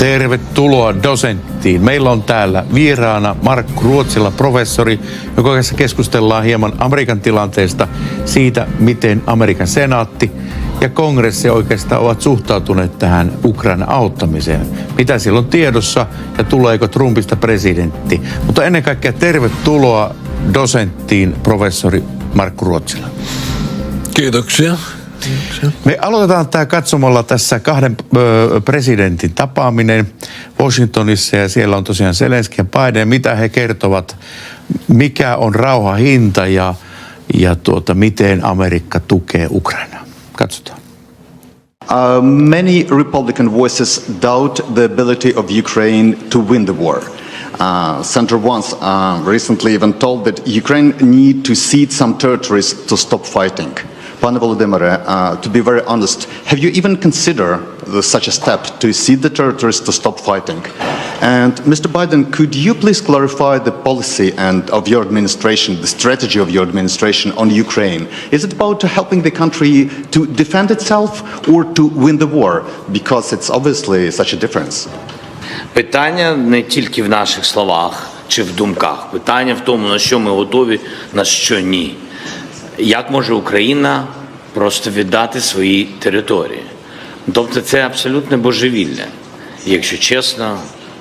Tervetuloa Dosenttiin. Meillä on täällä vieraana Markku Ruotsila, professori, joka kanssa keskustellaan hieman Amerikan tilanteesta, siitä, miten Amerikan senaatti ja kongressi oikeastaan ovat suhtautuneet tähän Ukrainan auttamiseen. Mitä siellä on tiedossa ja tuleeko Trumpista presidentti. Mutta ennen kaikkea tervetuloa Dosenttiin, professori Markku Ruotsila. Kiitoksia. Me aloitetaan tämä katsomalla tässä kahden presidentin tapaaminen Washingtonissa ja siellä on tosiaan Zelenski ja Biden. Mitä he kertovat, mikä on rauhan hinta ja miten Amerikka tukee Ukrainaa. Katsotaan. Many Republican voices doubt the ability of Ukraine to win the war. Senator Vance recently even told that Ukraine need to cede some territories to stop fighting. Pane Volodymyr, to be very honest, have you even considered such a step to cede the territories to stop fighting? And Mr. Biden, could you please clarify the policy of your administration, the strategy of your administration on Ukraine? Is it about helping the country to defend itself or to win the war? Because it's obviously such a difference. Питання не тільки в наших словах чи в думках. Питання в тому, на що ми готові, на що ні. Як може Україна просто віддати свої території? Тобто це абсолютне божевілля. Якщо чесно,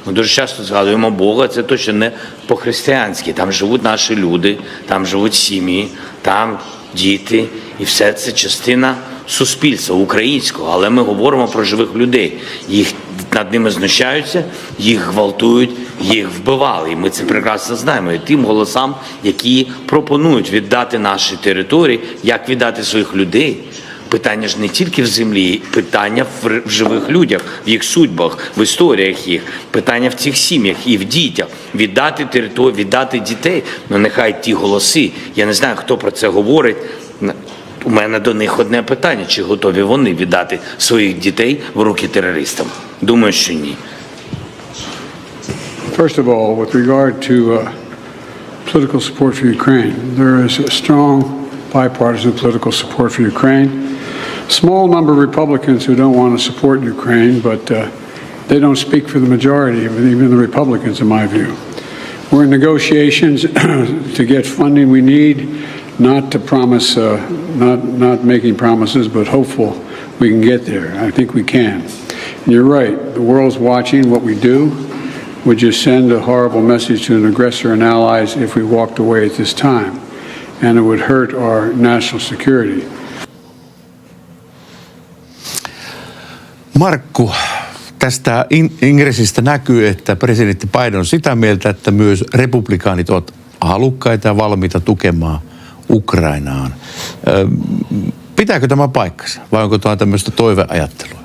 ми дуже часто згадуємо Бога, це точно не по-християнськи. Там живуть наші люди, там живуть сім'ї, там діти. І все це частина суспільства українського. Але ми говоримо про живих людей. Їх над ними знущаються, їх гвалтують, їх вбивали. І ми це прекрасно знаємо. І тим голосам, які пропонують віддати наші території, як віддати своїх людей. Питання ж не тільки в землі, питання в живих людях, в їх судьбах, в історіях їх. Питання в цих сім'ях і в дітях. Віддати територію, віддати дітей. Ну нехай ті голоси, я не знаю, хто про це говорить. У мене до них одне питання, чи готові вони віддати своїх дітей в руки терористам? Думаю, що ні. First of all, with regard to political support for Ukraine, there is a strong bipartisan political support for Ukraine. Small number of Republicans who don't want to support Ukraine, but they don't speak for the majority of even the Republicans, in my view. We're in negotiations to get funding we need, not to promise, not making promises, but hopeful we can get there. I think we can. And you're right, the world's watching what we do. Would just send a horrible message to an aggressor and allies if we walked away at this time. And it would hurt our national security. Markku, tästä ingressistä näkyy, että presidentti Biden on sitä mieltä, että myös republikaanit ovat halukkaita ja valmiita tukemaan Ukrainaan. Pitääkö tämä paikkansa vai onko tämä tämmöistä toiveajattelua?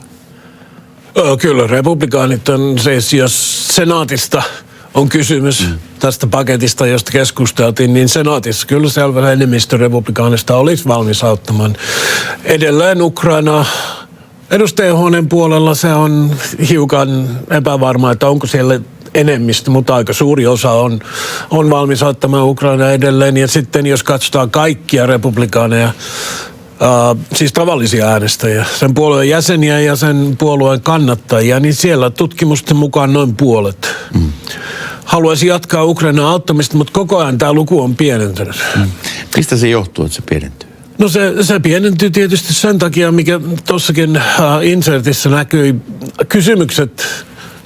Kyllä, republikaanit on siis, jos senaatista on kysymys tästä paketista, josta keskusteltiin, niin senaatissa kyllä selvä enemmistö republikaanista olisi valmis auttamaan edelleen Ukrainaa. Edustajahuoneen puolella se on hiukan epävarmaa, että onko siellä enemmistö, mutta aika suuri osa on valmis auttamaan Ukrainaa edelleen. Ja sitten jos katsotaan kaikkia republikaaneja, siis tavallisia äänestäjiä, sen puolueen jäseniä ja sen puolueen kannattajia, niin siellä tutkimusten mukaan noin puolet. Haluaisi jatkaa Ukrainan auttamista, mutta koko ajan tämä luku on pienentynyt. Mistä se johtuu, että se pienentyy? No se pienentyy tietysti sen takia, mikä tuossakin insertissä näkyi. Kysymykset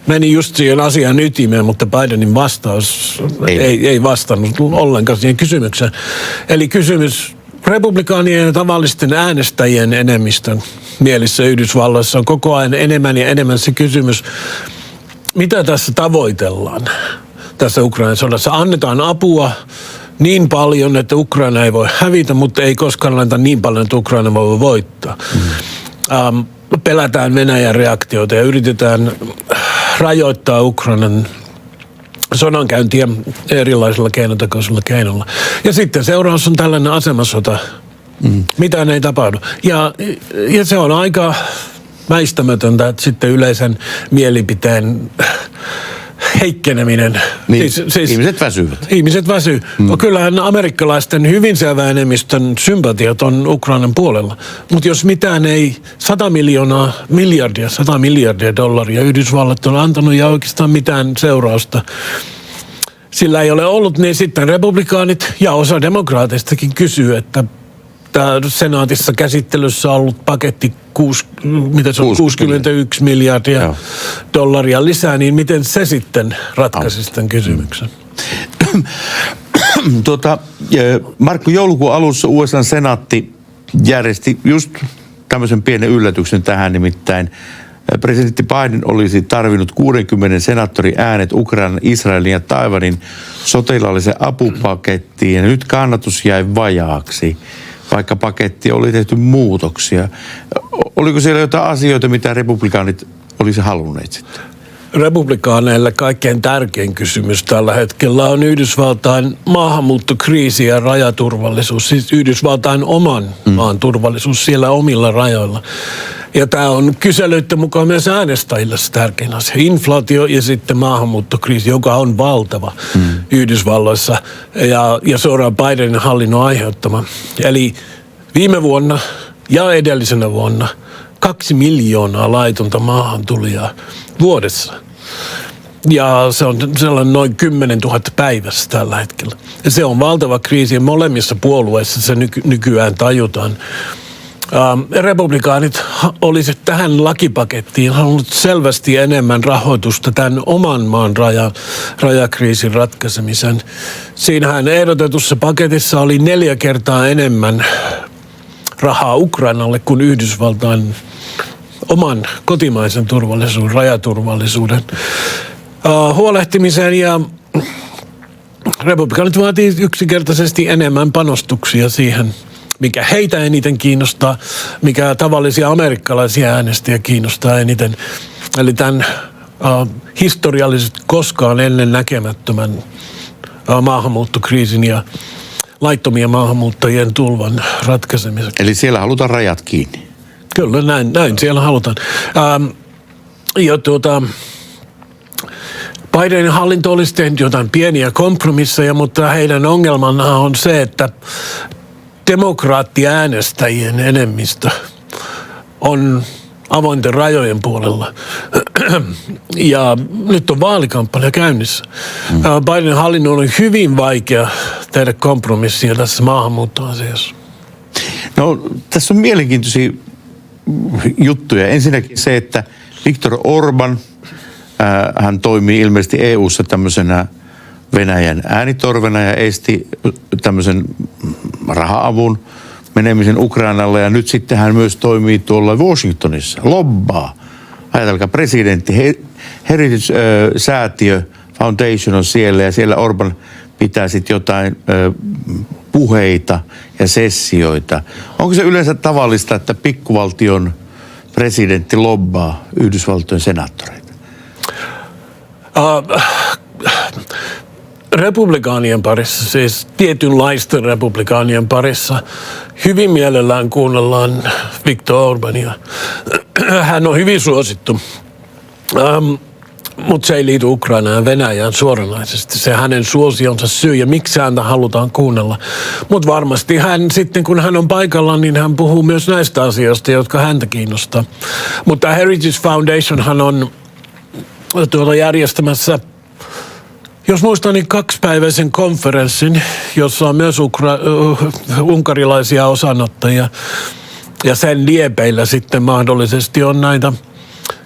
meni just siihen asian ytimeen, mutta Bidenin vastaus ei vastannut ollenkaan siihen kysymykseen. Eli kysymys republikaanien ja tavallisten äänestäjien enemmistön mielissä Yhdysvalloissa on koko ajan enemmän ja enemmän se kysymys, mitä tässä tavoitellaan tässä Ukrainan sodassa. Annetaan apua niin paljon, että Ukraina ei voi hävitä, mutta ei koskaan anneta niin paljon, että Ukraina voi voittaa. Pelätään Venäjän reaktioita ja yritetään rajoittaa Ukrainan sodankäyntiä erilaisilla keinotekoisilla keinoilla. Ja sitten seuraus on tällainen asemasota. Mitään ei tapahdu. Ja se on aika väistämätöntä, että sitten yleisen mielipiteen heikkeneminen. Niin, ihmiset väsyvät. Ihmiset väsyy. No kyllähän amerikkalaisten hyvin selvä enemmistön sympatiat on Ukrainan puolella. Mutta jos mitään ei, 100 miljardia dollaria Yhdysvallat on antanut ja oikeastaan mitään seurausta sillä ei ole ollut, niin sitten republikaanit ja osa demokraateistakin kysyy, että tämä senaatissa käsittelyssä ollut paketti 61 miljardia dollaria lisää, niin miten se sitten ratkaisi tämän kysymyksen? Markku, joulukuun alussa USA-senaatti järjesti just tämmöisen pienen yllätyksen tähän, nimittäin presidentti Biden olisi tarvinnut 60 senaattorin äänet Ukrainan, Israelin ja Taiwanin sotilaallisen apupakettiin, ja nyt kannatus jäi vajaaksi, vaikka pakettiin oli tehty muutoksia. Oliko siellä jotain asioita, mitä republikaanit olisi halunneet sitten? Republikaaneille kaikkein tärkein kysymys tällä hetkellä on Yhdysvaltain maahanmuuttokriisi ja rajaturvallisuus, siis Yhdysvaltain oman maan turvallisuus siellä omilla rajoilla. Ja tämä on kyselyiden mukaan myös äänestäjille se tärkein asia. Inflaatio ja sitten maahanmuuttokriisi, joka on valtava Yhdysvalloissa ja suoraan Bidenin hallinnon aiheuttama. Eli viime vuonna ja edellisenä vuonna 2 miljoonaa laitonta maahantulijaa vuodessa. Ja se on sellainen noin 10 000 päivässä tällä hetkellä. Ja se on valtava kriisi ja molemmissa puolueissa se nykyään tajutaan. Republikaanit olisivat tähän lakipakettiin halunnut selvästi enemmän rahoitusta tämän oman maan rajakriisin ratkaisemisen. Siinähän ehdotetussa paketissa oli 4 kertaa enemmän rahaa Ukrainalle kuin Yhdysvaltain oman kotimaisen turvallisuuden, rajaturvallisuuden huolehtimiseen, ja republikaanit vaatii yksinkertaisesti enemmän panostuksia siihen, mikä heitä eniten kiinnostaa, mikä tavallisia amerikkalaisia äänestäjiä kiinnostaa eniten. Eli tämän historiallisesti koskaan ennen näkemättömän maahanmuuttokriisin ja laittomien maahanmuuttajien tulvan ratkaisemiseksi. Eli siellä halutaan rajat kiinni. Kyllä, näin siellä halutaan. Bidenin hallinto olisi tehnyt jotain pieniä kompromisseja, mutta heidän ongelmana on se, että demokraattiäänestäjien enemmistö on avointen rajojen puolella. Ja nyt on vaalikampanja käynnissä. Bidenin hallinnon on hyvin vaikea tehdä kompromissia tässä maahanmuuttoasiassa. No, tässä on mielenkiintoisia juttuja. Ensinnäkin se, että Viktor Orbán, hän toimii ilmeisesti EU:ssa tämmöisenä Venäjän äänitorvena ja esti tämmöisen raha-avun menemisen Ukrainalle. Ja nyt sitten hän myös toimii tuolla Washingtonissa, lobbaa. Ajatelkaa, presidentti, Heritage-säätiö, Foundation on siellä, ja siellä Orbán pitää sitten jotain puheita ja sessioita. Onko se yleensä tavallista, että pikkuvaltion presidentti lobbaa Yhdysvaltojen senaattoreita? Republikaanien parissa, siis tietynlaisten republikaanien parissa, hyvin mielellään kuunnellaan Viktor Orbánia. Hän on hyvin suosittu, mutta se ei liity Ukrainaan ja Venäjään suoranaisesti. Se hänen suosionsa syy ja miksi häntä halutaan kuunnella. Mutta varmasti hän sitten, kun hän on paikalla, niin hän puhuu myös näistä asioista, jotka häntä kiinnostaa. Mutta Heritage Foundationhan on järjestämässä, jos muistan, niin 2-päiväisen konferenssin, jossa on myös unkarilaisia osanottajia. Ja sen liepeillä sitten mahdollisesti on näitä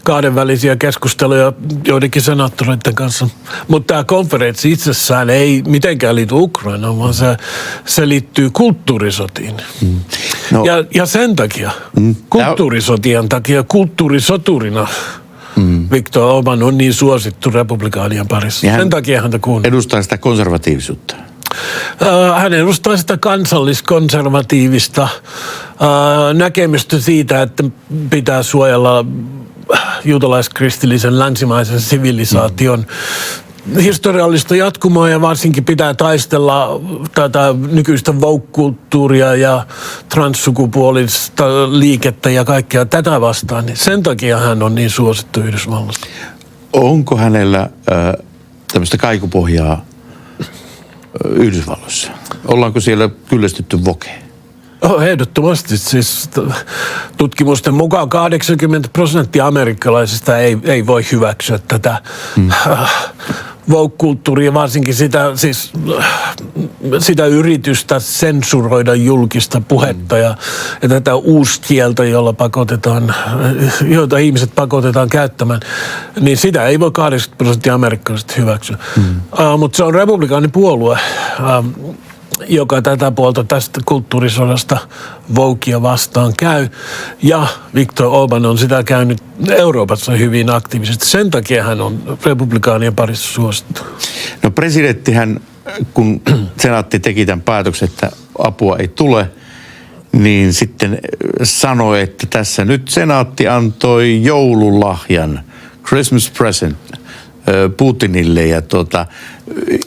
kahdenvälisiä keskusteluja joidenkin senaattoreiden kanssa. Mutta tämä konferenssi itsessään ei mitenkään liity Ukrainaan, vaan se liittyy kulttuurisotiin. No. Ja sen takia, kulttuurisotien takia, kulttuurisoturina Viktor Orbán on niin suosittu republikaanien parissa. Sen takia häntä kuunnellaan. Edustaa sitä konservatiivisuutta. Hän edustaa sitä kansalliskonservatiivista näkemystä siitä, että pitää suojella juutalaiskristillisen länsimaisen sivilisaation historiallista jatkumoa ja varsinkin pitää taistella tätä nykyistä woke-kulttuuria ja transsukupuolista liikettä ja kaikkea tätä vastaan. Niin sen takia hän on niin suosittu Yhdysvalloissa. Onko hänellä tämmöistä kaikupohjaa Yhdysvalloissa? Ollaanko siellä kyllästytty wokeen? Ehdottomasti. Siis tutkimusten mukaan 80% amerikkalaisista ei voi hyväksyä tätä woke-kulttuuria, varsinkin sitä yritystä sensuroida julkista puhetta ja tätä uuskieltä, joita ihmiset pakotetaan käyttämään, niin sitä ei voi 80% amerikkalaisista hyväksyä. Mutta se on republikaanipuolue, joka tätä puolta tästä kulttuurisodasta wokea vastaan käy. Ja Viktor Orbán on sitä käynyt Euroopassa hyvin aktiivisesti. Sen takia hän on republikaanien parissa suosittu. No presidenttihän, kun senaatti teki tämän päätöksen, että apua ei tule, niin sitten sanoi, että tässä nyt senaatti antoi joululahjan, Christmas present, Putinille ja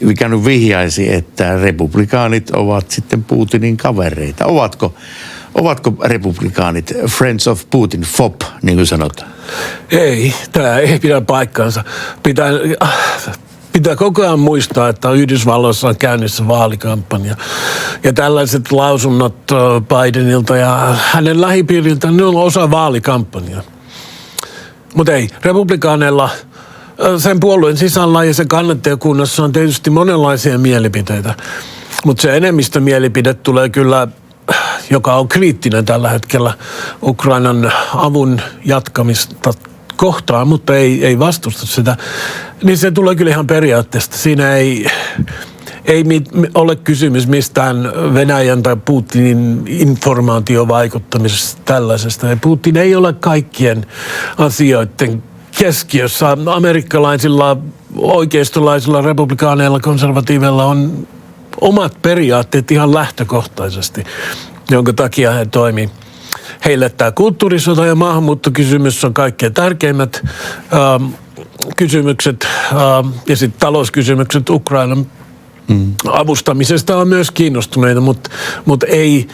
mikä nyt vihjaisi, että republikaanit ovat sitten Putinin kavereita. Ovatko republikaanit Friends of Putin, FOP, niin kuin sanotaan? Ei, tämä ei pidä paikkaansa. Pitää koko ajan muistaa, että Yhdysvalloissa on käynnissä vaalikampanja. Ja tällaiset lausunnot Bidenilta ja hänen lähipiiriltä, ne on osa vaalikampanjaa. Mutta ei, republikaaneilla sen puolueen sisällä ja sen kannattajakunnassa on tietysti monenlaisia mielipiteitä. Mutta se enemmistömielipide tulee kyllä, joka on kriittinen tällä hetkellä Ukrainan avun jatkamista kohtaan, mutta ei vastusta sitä. Niin se tulee kyllä ihan periaatteesta. Siinä ei ole kysymys mistään Venäjän tai Putinin informaatiovaikuttamisesta tällaisesta. Ja Putin ei ole kaikkien asioiden keskiössä. Amerikkalaisilla, oikeistolaisilla, republikaaneilla, konservatiiveilla on omat periaatteet ihan lähtökohtaisesti, jonka takia he toimii. Heille tämä kulttuurisota ja maahanmuuttokysymys on kaikkein tärkeimmät kysymykset ja sitten talouskysymykset Ukrainan avustamisesta on myös kiinnostuneita, mutta ei,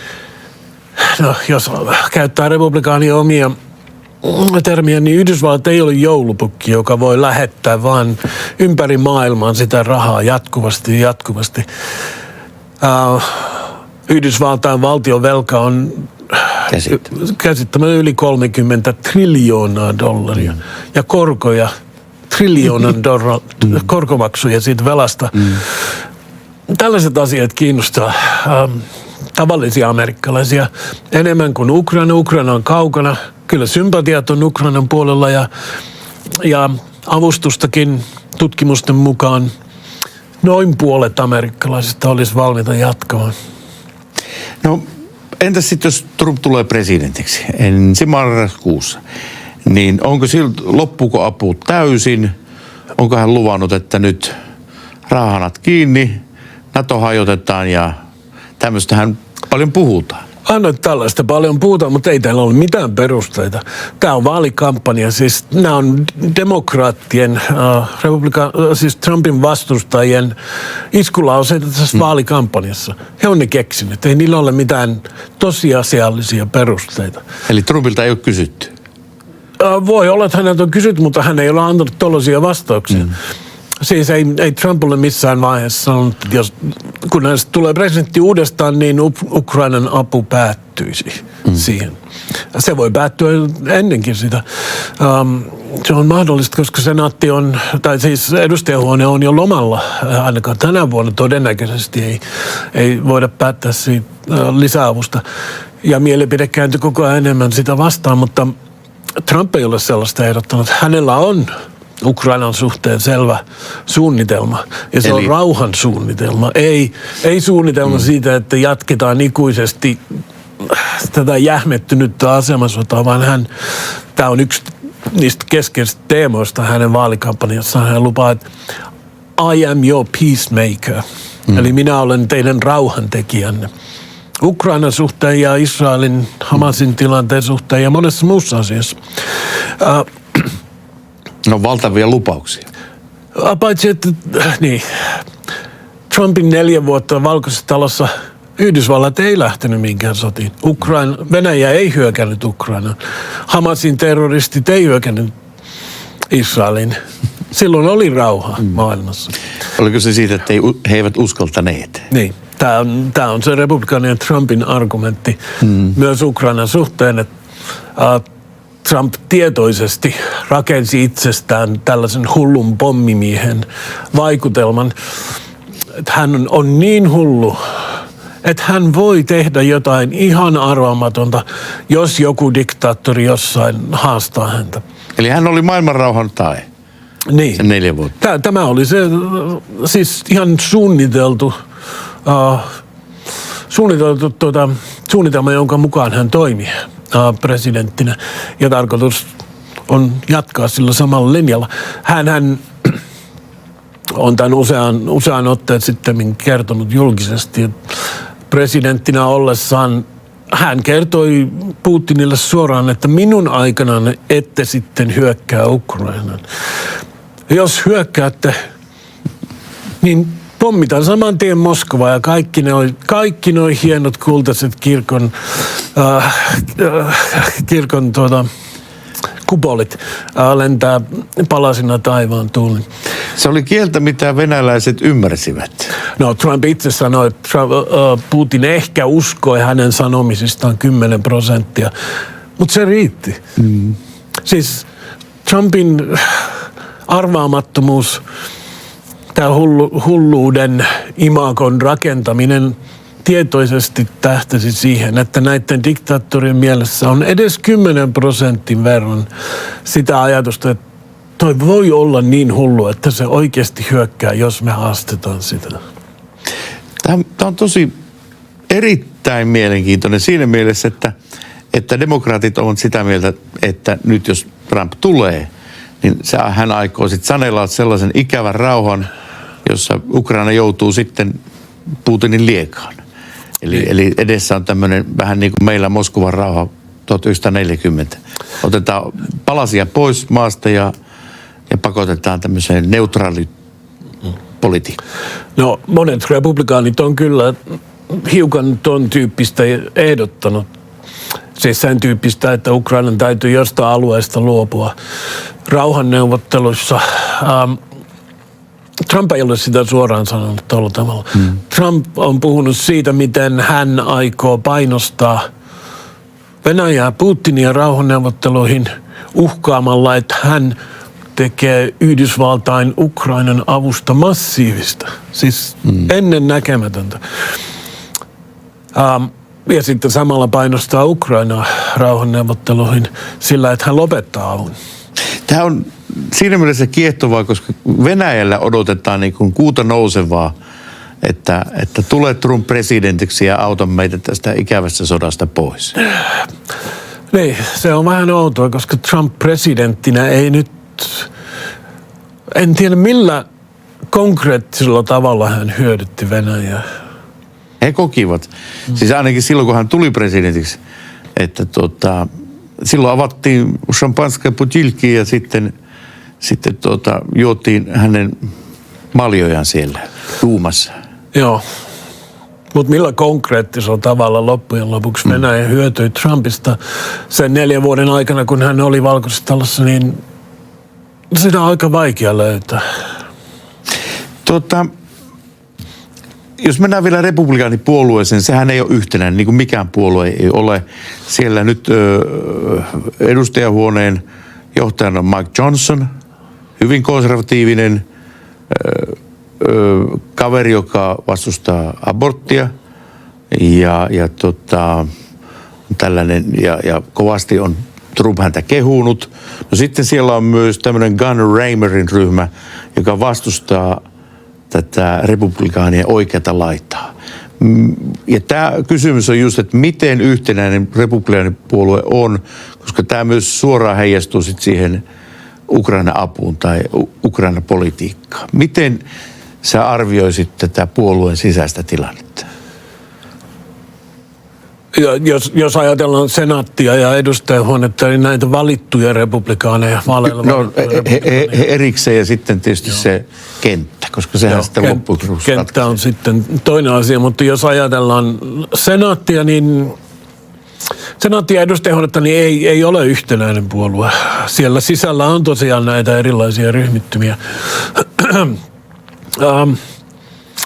jos käyttää republikaanien omia termiä, niin Yhdysvallat ei ole joulupukki, joka voi lähettää vaan ympäri maailman sitä rahaa jatkuvasti. Yhdysvaltain valtion velka on käsittämättä yli 30 triljoonaa dollaria ja korkoja, triljoonan korkomaksuja siitä velasta. Tällaiset asiat kiinnostaa tavallisia amerikkalaisia enemmän kuin Ukraina. Ukraina on kaukana. Kyllä sympatiat on Ukrainan puolella ja avustustakin tutkimusten mukaan noin puolet amerikkalaisista olisi valmiita jatkamaan. No entäs sitten, jos Trump tulee presidentiksi ensi marraskuussa, niin loppuuko apu täysin? Onko hän luvannut, että nyt rahanat kiinni, NATO hajotetaan ja tämmöistähän paljon puhutaan? Anna tällaista paljon puhutaan, mutta ei täällä ole mitään perusteita. Tämä on vaalikampanja, siis nämä on demokraattien, siis Trumpin vastustajien iskulauseita tässä vaalikampanjassa. He on ne keksinyt, ei niillä ole mitään tosiasiallisia perusteita. Eli Trumpilta ei ole kysytty? Voi olla, että häneltä on kysytty, mutta hän ei ole antanut tollaisia vastauksia. Siis ei Trump ole missään vaiheessa sanonut, kun hän tulee presidentti uudestaan, niin Ukrainan apu päättyisi siihen. Se voi päättyä ennenkin sitä. Se on mahdollista, koska senaatti on, tai siis edustajahuone on jo lomalla, ainakaan tänä vuonna todennäköisesti ei voida päättää siitä lisäavusta. Ja mielipide kääntyi koko ajan enemmän sitä vastaan, mutta Trump ei ole sellaista ehdottanut. Hänellä on Ukrainan suhteen selvä suunnitelma, ja se on rauhan suunnitelma. Ei suunnitelma siitä, että jatketaan ikuisesti tätä jähmettynyttä asemasotaa, vaan tämä on yksi niistä keskeisistä teemoista hänen vaalikampanjassaan. Hän lupaa, että I am your peacemaker, eli minä olen teidän rauhantekijänne. Ukrainan suhteen ja Israelin, Hamasin tilanteen suhteen ja monessa muussa asiassa. No valtavia lupauksia. Paitsi, että Trumpin 4 vuotta Valkoisessa talossa Yhdysvallat ei lähtenyt minkään sotiin. Venäjä ei hyökännyt Ukrainaan. Hamasin terroristit ei hyökännyt Israelin. Silloin oli rauha maailmassa. Oliko se siitä, että he eivät uskaltaneet? Niin. Tämä on se republikaanien Trumpin argumentti myös Ukrainan suhteen, että Trump tietoisesti rakensi itsestään tällaisen hullun pommimiehen vaikutelman, että hän on niin hullu, että hän voi tehdä jotain ihan arvaamatonta, jos joku diktaattori jossain haastaa häntä. Eli hän oli maailmanrauhan tae. Niin. Sen 4 vuotta. Tämä oli se siis ihan suunnitelma, jonka mukaan hän toimi presidenttinä. Ja tarkoitus on jatkaa sillä samalla linjalla. Hän on tämän usean otteen sitten kertonut julkisesti, että presidenttinä ollessaan hän kertoi Putinille suoraan, että minun aikanaan ette sitten hyökkää Ukrainaan. Jos hyökkäätte, niin pommitaan saman tien Moskova ja kaikki noi hienot kultaiset kirkon kupolit lentää palasina taivaan tuuliin. Se oli kieltä, mitä venäläiset ymmärsivät. No, Trump itse sanoi, että Putin ehkä uskoi hänen sanomisistaan 10%, mutta se riitti. Siis Trumpin arvaamattomuus, tämä hulluuden imagon rakentaminen tietoisesti tähtäsi siihen, että näiden diktaattorien mielessä on edes 10% verran sitä ajatusta, että toi voi olla niin hullu, että se oikeasti hyökkää, jos me haastetaan sitä. Tämä on tosi erittäin mielenkiintoinen siinä mielessä, että demokraatit ovat sitä mieltä, että nyt jos Trump tulee, niin hän aikoo sitten sanella sellaisen ikävän rauhan, jossa Ukraina joutuu sitten Putinin liekaan. Eli edessä on tämmöinen vähän niin kuin meillä Moskovan rauha 1940. Otetaan palasia pois maasta ja pakotetaan tämmöiseen neutraalipolitiikkaan. No, monet republikaanit on kyllä hiukan ton tyyppistä ehdottanut. Siis sen tyyppistä, että Ukrainan täytyy jostain alueesta luopua rauhanneuvotteluissa. Trump ei ole sitä suoraan sanonut tuolla tavalla. Trump on puhunut siitä, miten hän aikoo painostaa Venäjää Putinia rauhanneuvotteluihin uhkaamalla, että hän tekee Yhdysvaltain Ukrainan avusta massiivista. Siis ennen näkemätöntä. Ja sitten samalla painostaa Ukrainaa rauhanneuvotteluihin sillä, että hän lopettaa avun. Tämä on siinä mielessä kiehtovaa, koska Venäjällä odotetaan niin kuin kuuta nousevaa, että tulee Trump presidentiksi ja auta meitä tästä ikävästä sodasta pois. Niin, se on vähän outoa, koska Trump presidenttinä ei nyt, en tiedä millä konkreettisella tavalla hän hyödytti Venäjää. He kokivat, siis ainakin silloin kun hän tuli presidentiksi, että silloin avattiin champanska putilki ja sitten juotiin hänen maljojaan siellä Duumassa. Joo, mutta millä konkreettisella tavalla loppujen lopuksi Venäjä hyötyi Trumpista sen 4 vuoden aikana, kun hän oli Valkoisessa, niin sitä on aika vaikea löytää. Jos mennään vielä republikaanipuolueeseen, sehän ei ole yhtenäinen, niin kuin mikään puolue ei ole. Siellä nyt edustajahuoneen johtajana on Mike Johnson, hyvin konservatiivinen kaveri, joka vastustaa aborttia ja tällainen, ja kovasti on Trump häntä kehunut. No sitten siellä on myös tämmöinen Gunnar Reimerin ryhmä, joka vastustaa tätä republikaanien oikeata laitaa. Ja tämä kysymys on just, että miten yhtenäinen republikaanipuolue on, koska tämä myös suoraan heijastuu sit siihen Ukraina-apuun tai Ukraina-politiikkaan. Miten sä arvioisit tätä puolueen sisäistä tilannetta? Jos ajatellaan senaattia ja edustajahuonetta, niin näitä valittuja republikaaneja, vaaleilla he erikseen ja sitten tietysti se kenttä, koska sehän sitten loppuun kenttä on sitten toinen asia, mutta jos ajatellaan senaattia, niin Senaatti- ja edustajahuonetta niin ei ole yhtenäinen puolue. Siellä sisällä on tosiaan näitä erilaisia ryhmittymiä.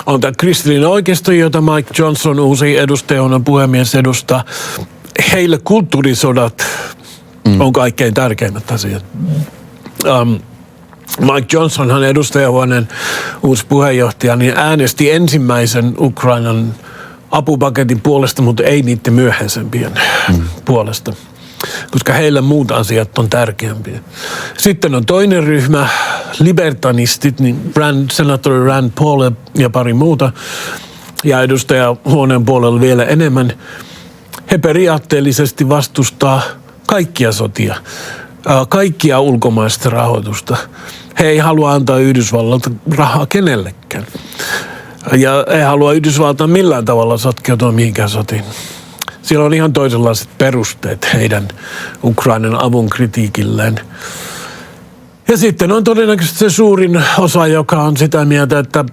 On tämä kristillinen oikeisto, jota Mike Johnson, uusi edustajahuoneen puhemies, edustaa. Heille kulttuurisodat on kaikkein tärkeimmät asiat. Mike Johnson, hän edustajahuoneen uusi puheenjohtaja, niin äänesti ensimmäisen Ukrainan apupaketin puolesta, mutta ei niiden myöhäisempien puolesta, koska heille muut asiat on tärkeämpiä. Sitten on toinen ryhmä, libertanistit, niin senaattori Rand Paul ja pari muuta, ja edustajahuoneen puolella vielä enemmän. He periaatteellisesti vastustaa kaikkia sotia, kaikkia ulkomaista rahoitusta. He ei halua antaa Yhdysvallalta rahaa kenellekään. Ja ei halua Yhdysvaltain millään tavalla sotkeutua mihinkään sotiin. Siellä on ihan toisenlaiset perusteet heidän Ukrainan avun kritiikilleen. Ja sitten on todennäköisesti se suurin osa, joka on sitä mieltä, että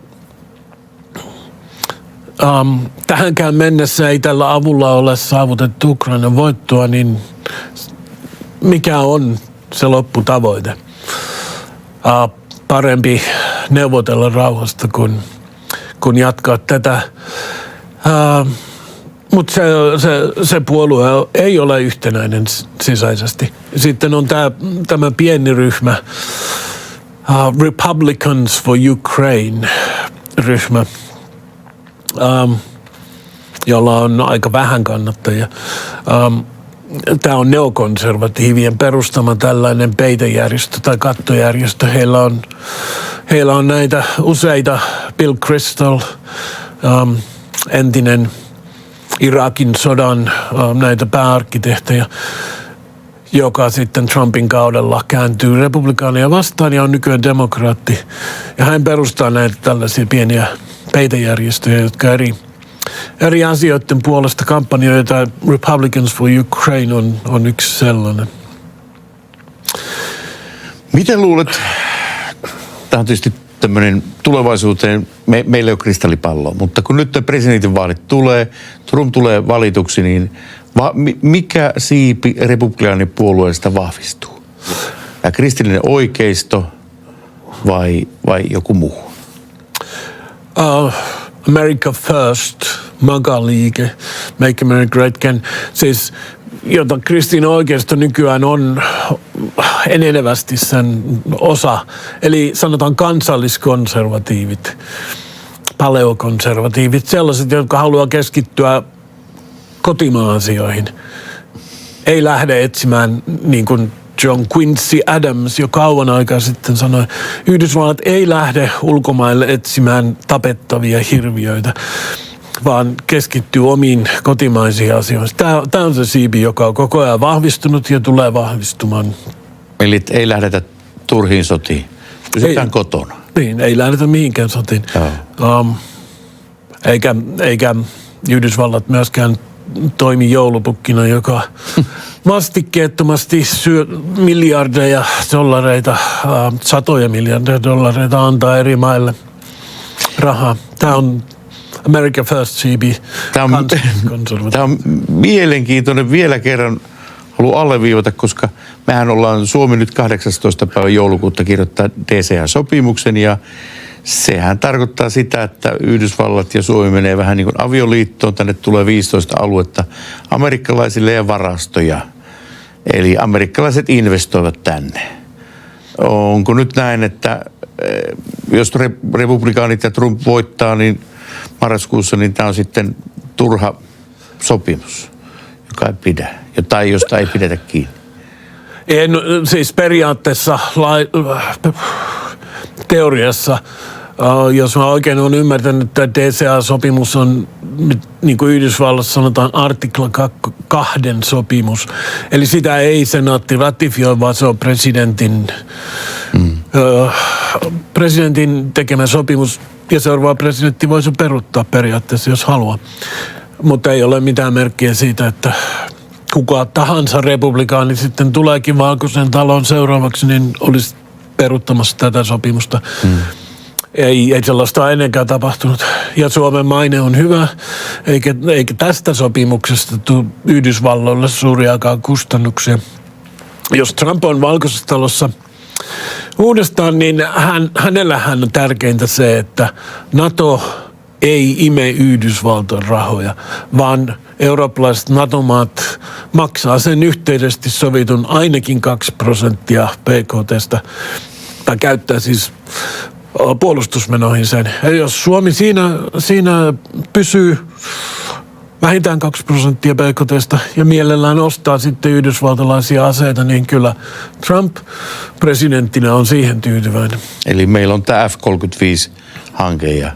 tähänkään mennessä ei tällä avulla ole saavutettu Ukrainan voittoa, niin mikä on se lopputavoite? Parempi neuvotella rauhasta kun jatkaa tätä. Mutta se puolue ei ole yhtenäinen sisäisesti. Sitten on tämä pieni ryhmä, Republicans for Ukraine-ryhmä, jolla on aika vähän kannattajia. Tämä on neokonservatiivien perustama tällainen peitejärjestö tai kattojärjestö. Heillä on näitä useita, Bill Kristol, entinen Irakin sodan näitä pääarkkitehtejä, joka sitten Trumpin kaudella kääntyy republikaaneja vastaan ja on nykyään demokraatti. Ja hän perustaa näitä tällaisia pieniä peitejärjestöjä, jotka eri asioiden puolesta kampanjoita. Republicans for Ukraine on yksi sellainen. Miten luulet, tämä on tietysti tämmöinen tulevaisuuteen, meillä ei ole kristallipalloa, mutta kun nyt presidentinvaalit tulee, Trump tulee valituksi, niin mikä siipi republikaanipuolueesta vahvistuu? Ja kristillinen oikeisto vai joku muu? America First, MAGA-liike, Make America Great Again, siis jota kristillinen oikeisto nykyään on enenevästi sen osa. Eli sanotaan kansalliskonservatiivit, paleokonservatiivit, sellaiset, jotka haluaa keskittyä kotimaan asioihin. Ei lähde etsimään, niin kuin John Quincy Adams jo kauan aikaa sitten sanoi, Yhdysvallat ei lähde ulkomaille etsimään tapettavia hirviöitä, vaan keskittyy omiin kotimaisiin asioihin. Tämä on se siipi, joka on koko ajan vahvistunut ja tulee vahvistumaan. Eli ei lähdetä turhiin sotiin. Pysytään kotona. Niin, ei lähdetä mihinkään sotiin. Eikä Yhdysvallat myöskään toimi joulupukkina, joka vastikkeettomasti syö miljardeja dollareita, satoja miljardeja dollareita antaa eri maille rahaa. Tämä on America First CB. Tämä on mielenkiintoinen. Vielä kerran haluan alleviivata, koska mehän ollaan Suomi nyt 18. päivä joulukuuta kirjoittaa DCA-sopimuksen ja sehän tarkoittaa sitä, että Yhdysvallat ja Suomi menee vähän niin kuin avioliittoon. Tänne tulee 15 aluetta amerikkalaisille ja varastoja. Eli amerikkalaiset investoivat tänne. Onko nyt näin, että jos republikaanit ja Trump voittaa, niin marraskuussa, niin tämä on sitten turha sopimus, joka ei pidä, tai josta ei pidetä kiinni? Siis periaatteessa, teoriassa, jos mä oikein olen ymmärtänyt, että DCA-sopimus on, niin kuin Yhdysvallassa sanotaan, artikla 2 sopimus. Eli sitä ei senaatti ratifioi, vaan se on presidentin tekemä sopimus. Ja seuraava presidentti voisi peruuttaa periaatteessa, jos haluaa. Mutta ei ole mitään merkkiä siitä, että kuka tahansa republikaani sitten tuleekin Valkoisen talon seuraavaksi, niin olisi peruuttamassa tätä sopimusta. Ei sellaista ennenkään tapahtunut. Ja Suomen maine on hyvä, eikä tästä sopimuksesta tule Yhdysvalloille suuriakaan kustannuksia. Jos Trump on Valkoisessa talossa uudestaan, niin hänellähän on tärkeintä se, että NATO ei ime Yhdysvaltojen rahoja, vaan eurooppalaiset NATO-maat maksaa sen yhteisesti sovitun ainakin 2% BKT:stä, tai käyttää siis puolustusmenoihin sen. Ja jos Suomi siinä pysyy vähintään 2% BKT:stä ja mielellään ostaa sitten yhdysvaltalaisia aseita, niin kyllä Trump presidenttinä on siihen tyytyväinen. Eli meillä on tämä F-35-hanke ja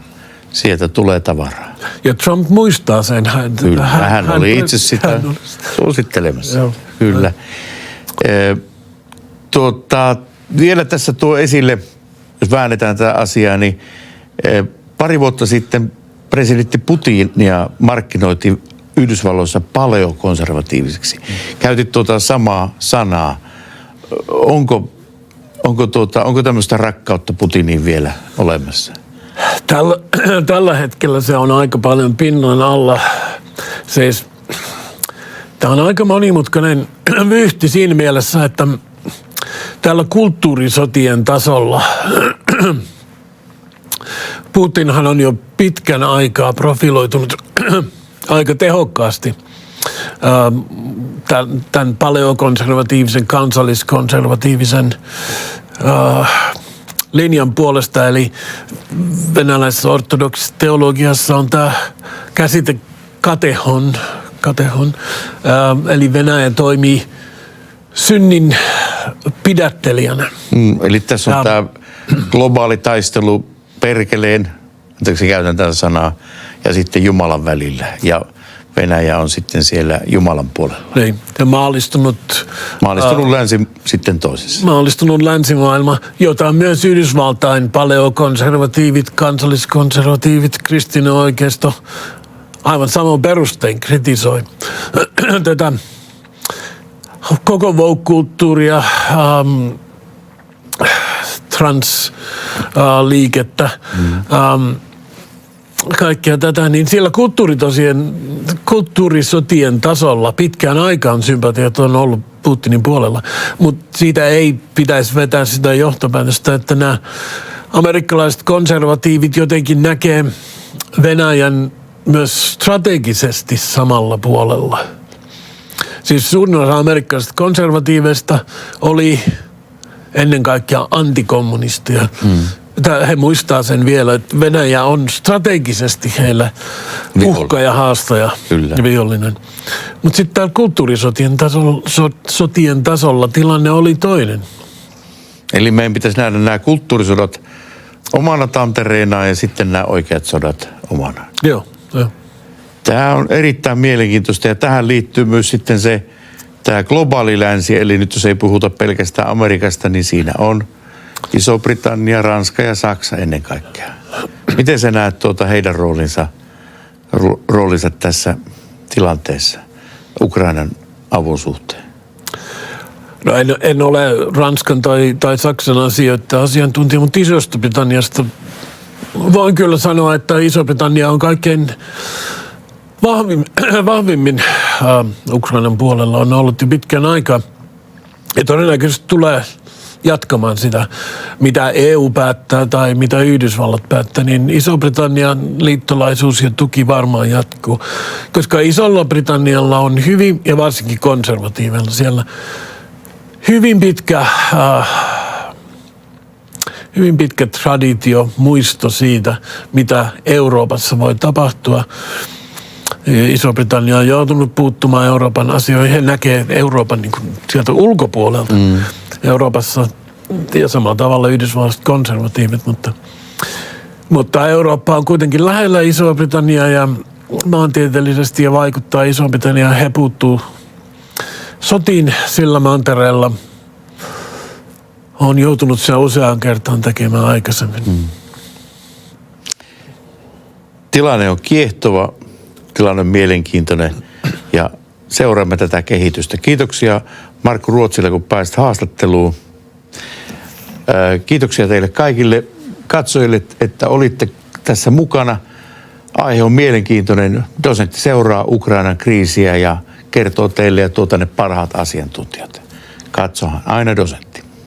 sieltä tulee tavaraa. Ja Trump muistaa sen. Kyllä, hän oli itse sitä suosittelemassa. Joo. Kyllä. Vielä tässä tuo esille, jos väännetään tätä asiaa, niin pari vuotta sitten presidentti Putinia markkinoitiin Yhdysvalloissa paleokonservatiiviseksi. Käytit tuota samaa sanaa. Onko tämmöistä rakkautta Putiniin vielä olemassa? Tällä hetkellä se on aika paljon pinnan alla. Siis, tämä on aika monimutkainen vyyhti siinä mielessä, että tällä kulttuurisotien tasolla Putinhan on jo pitkän aikaa profiloitunut aika tehokkaasti tämän paleokonservatiivisen, kansalliskonservatiivisen linjan puolesta. Eli venäläisessä ortodoksisessa teologiassa on tämä käsite katehon. Eli Venäjä toimii synnin pidättelijänä. Eli tässä on tämä globaali taistelu perkeleen, anteeksi käytän tätä sanaa, ja sitten Jumalan välillä. Ja Venäjä on sitten siellä Jumalan puolella. Niin, ja maallistunut länsi sitten toisessa. Maallistunut länsimaailma, jota myös Yhdysvaltain paleokonservatiivit, kansalliskonservatiivit, kristillinen oikeisto aivan samoin perustein kritisoi. Tätä koko woke-kulttuuria, transliikettä, kaikkea tätä, niin siellä kulttuurisotien tasolla pitkään aikaan sympatiat on ollut Putinin puolella, mutta siitä ei pitäisi vetää sitä johtopäätöstä, että nämä amerikkalaiset konservatiivit jotenkin näkee Venäjän myös strategisesti samalla puolella. Siis suurin osa amerikkalaisista konservatiiveista oli ennen kaikkea antikommunisteja. He muistaa sen vielä, että Venäjä on strategisesti heillä uhka ja haastaja ja vihollinen. Mutta sitten täällä kulttuurisotien tasolla tilanne oli toinen. Eli meidän pitäisi nähdä nämä kulttuurisodat omana tantereenaan ja sitten nämä oikeat sodat omana. Joo. Tämä on erittäin mielenkiintoista ja tähän liittyy myös sitten tämä globaali länsi, eli nyt jos ei puhuta pelkästään Amerikasta, niin siinä on Iso-Britannia, Ranska ja Saksa ennen kaikkea. Miten sä näet heidän roolinsa tässä tilanteessa Ukrainan avun suhteen? No en ole Ranskan tai Saksan asiantuntija, mutta Isosta-Britanniasta voin kyllä sanoa, että Iso-Britannia on kaikkein vahvimmin Ukrainan puolella on ollut jo pitkän aikaa. Ja todennäköisesti tulee jatkamaan sitä, mitä EU päättää tai mitä Yhdysvallat päättää, niin Iso-Britannian liittolaisuus ja tuki varmaan jatkuu. Koska Isolla Britannialla on hyvin, ja varsinkin konservatiivilla siellä, hyvin pitkä traditio, muisto siitä, mitä Euroopassa voi tapahtua. Iso-Britannia on joutunut puuttumaan Euroopan asioihin. He näkee Euroopan niin kuin sieltä ulkopuolelta. Euroopassa ja samalla tavalla yhdysvallalaiset konservatiivit, mutta Eurooppa on kuitenkin lähellä Iso-Britanniaa ja maantieteellisesti ja vaikuttaa Iso-Britanniaan. He puuttuu sotiin sillä mantereella. On joutunut se useaan kertaan tekemään aikaisemmin. Tilanne on kiehtova, tilanne on mielenkiintoinen ja seuraamme tätä kehitystä. Kiitoksia Markku Ruotsille, kun pääsit haastatteluun. Kiitoksia teille kaikille. katsojille, että olitte tässä mukana. Aihe on mielenkiintoinen. Dosentti seuraa Ukrainan kriisiä ja kertoo teille ja tuo tänne parhaat asiantuntijat. Katsohan aina Dosentti.